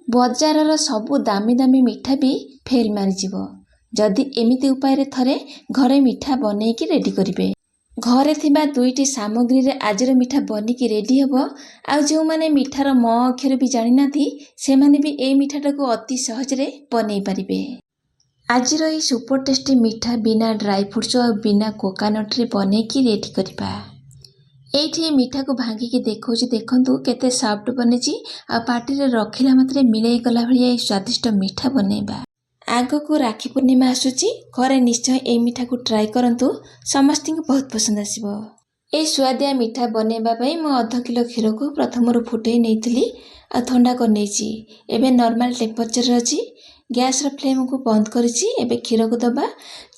बजारर सबु दामी दामी मिठा भी फेल मारिजिव जदि एमिति उपाय थरे घरे मिठा बनैकी रेडी करिवे। घरे थिबा दुईटी सामग्री रे आजिर मिठा बनिकी रेडी हबो। आ जो माने मिठार म अक्षर भी जानि नाथि से माने भी ए मिठाटा को अति सहज रे बनै परिबे। आजिर ए सुपर टेस्टी मिठा बिना ड्राई फ्रूट्स और बिना कोकोनट रे बनेकी रेडी करिबा। एठी मिठा को भांगिकी देखौछि देखंतु केते सॉफ्ट बनेछि आ पार्टी रे रखिला मात्रे मिलै गला भलिया ए स्वादिष्ट मिठा बनेबा। आगो को राखी पूर्णिमा आसुची घरे निश्चय ए मिठा को ट्राई करंतु समस्ती को बहुत पसंद आसीबो। ए स्वादिया मिठा बनेबा पई म आधा किलो क्षीर को प्रथमरु फुटै नेइथिली आ ठंडा कर नेछि। एबे नॉर्मल टेम्परेचर रे अछि। गैस रो फ्लेम को बंद करिछि। एबे क्षीर को दबा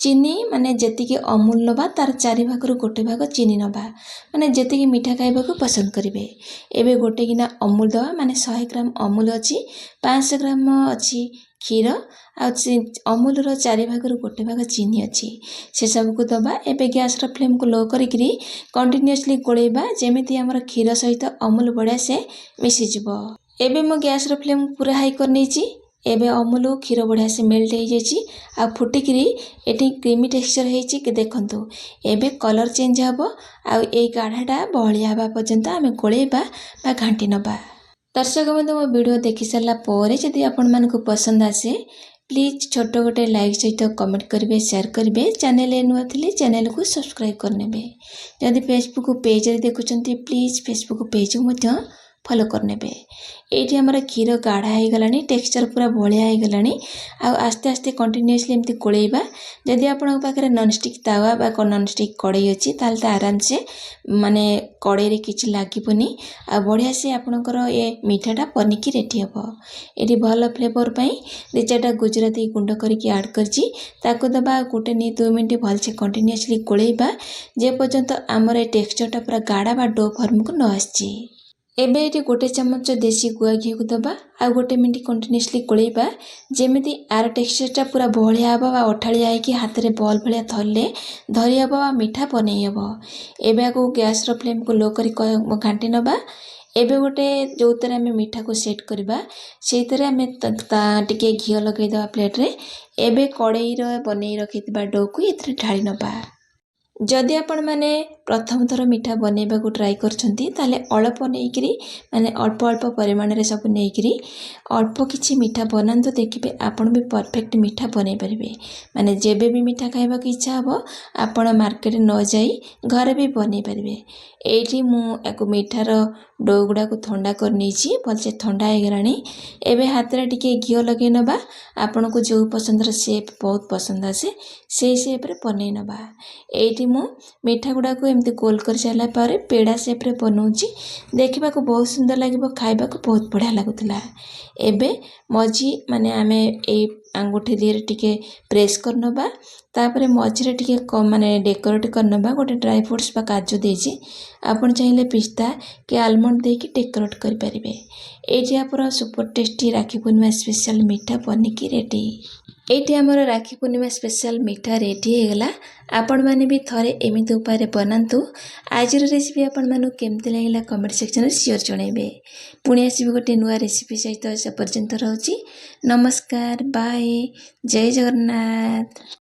चीनी माने जेतिकी अमूल नबा तार 4 भाग रु 1 भाग चीनी नबा माने जेतिकी मिठा खाइबा को पसंद करिवे। एबे गोटे गिना अमूल दबा माने 100 ग्राम अमूल अछि 500 ग्राम अछि क्षीर आ अमूल रो 4 भाग रु 1 भाग चीनी अछि से सब को दबा। एबे गैस रो फ्लेम को लो करिकरी कंटीन्यूअसली गोलेबा जेमिति हमर क्षीर सहित अमूल बढिया से मिसि जिवो। एबे मो गैस रो फ्लेम पूरा हाई कर नेछि। एबे अमूल क्षीर बढ़िया से मेल्ट हो जाइछि आ फुटिकरी एठी क्रीमी टेक्सचर हेछि के देखंतु। एबे कलर चेंज हबो आ ए गाढ़ाटा बहलिया हबा पर्यंत आमे गोलेबा बा घांटी नबा। दर्शक बंधु मो वीडियो देखि सारला पोरे जदि आपन मन को पसंद आसे प्लीज छोटो गोटे लाइक सहित कमेंट करिवे शेयर करिवे। चैनल ए नुआ थिले चैनल को सब्सक्राइब करनेबे। जदि फेसबुक पेज रे देखुचंती प्लीज फेसबुक पेज को मध्य फॉलो करनेबे। एठी हमर क्षीर गाढ़ा हे गलानी टेक्सचर पूरा बढिया हे गलानी आ आस्ते आस्ते कंटीन्यूअसली एमती कोळेबा। जदि आपन पाखरे नॉन स्टिक तावा बा नॉन स्टिक कड़ाई अछि ताल त आराम से माने कड़ाई रे किछि लागिबोनी आ बढिया से आपनकर ए मिठाटा बनिकी रेडी हबो। एठी भलो फ्लेवर पई 2-4टा गुजराती गुंड करिकी ऐड करछि ताको दबा गोटे नि 2 मिनिट भल से कंटीन्यूअसली कोळेबा जे पर्यंत हमर ए टेक्सचरटा पूरा गाढ़ा बा डो फॉर्म को न आछि। एबे एठी गोटे चम्मच देसी गुआ घी को दबा आ गोटे मिनिट कंटीन्यूअसली कोळेबा जेमिति आर टेक्सचरटा पूरा बहलिया हबा बा अठालिया है कि हाथ रे बॉल भलिया थरले धरि हबा बा मिठा बनै हबो। एबे को गैस रो फ्लेम को लो करी घांटी नबा। एबे गोटे जोतरे हमें मिठा को सेट करबा सेतरे हमें टिके घी लगै दबा प्लेट रे। एबे कड़ाई रो बनै रखितबा डो को एथरे ढाଳି नबा। जदि आपण माने प्रथम थर मिठा बनेबा को ट्राई करछंती ताले अल्प नेइकरी माने अल्प अल्प परिमाण रे सब नेइकरी अल्प किछि मिठा बनांतो देखिबे आपण भी परफेक्ट मिठा बनै परिबे। माने जेबे भी मिठा खाइबा की इच्छा हबो आपण मार्केट न जाई घरे भी बनै परिबे। एठी मु एको मिठार डो गुडा को ठंडा कर नेछि भल से ठंडा हे गरानी। एबे हाथ रे टिके घी लगै नबा आपण को जो पसंद र शेप बहुत पसंद आसे से शेप रे बनै नबा। एठी मु मिठा गुडा को एमती गोल कर साला पारे पेड़ा शेप रे बनौछि देखिबा को बहुत सुंदर लागिबो खाइबा को बहुत बढ़िया लागुतला। एबे मझी माने आमे ए अंगूठी दिरे टिके प्रेस कर नबा तापरे मझी रे टिके कम माने डेकोरेट कर नबा गोटे ड्राई फ्रूट्स बा काजू देछि आपण चाहिले पिस्ता के आलमंड दे के डेकोरेट कर परिबे। एठी आपन सुपर टेस्टी राखी पूर्णिमा स्पेशल मिठा बनिकी रेडी। एठी हमर राखी पूर्णिमा स्पेशल मिठा रेडी हे गला। आपण माने भी थरे एमिति उपाय रे बनांतु। आजिर रेसिपी आपण मानु केमति लागिला कमेंट सेक्शन रे शेयर जणाइबे। पुणी आसीबे गोटे नुआ रेसिपी सहित से पर्यंत रहउची। नमस्कार बाय जय जगन्नाथ।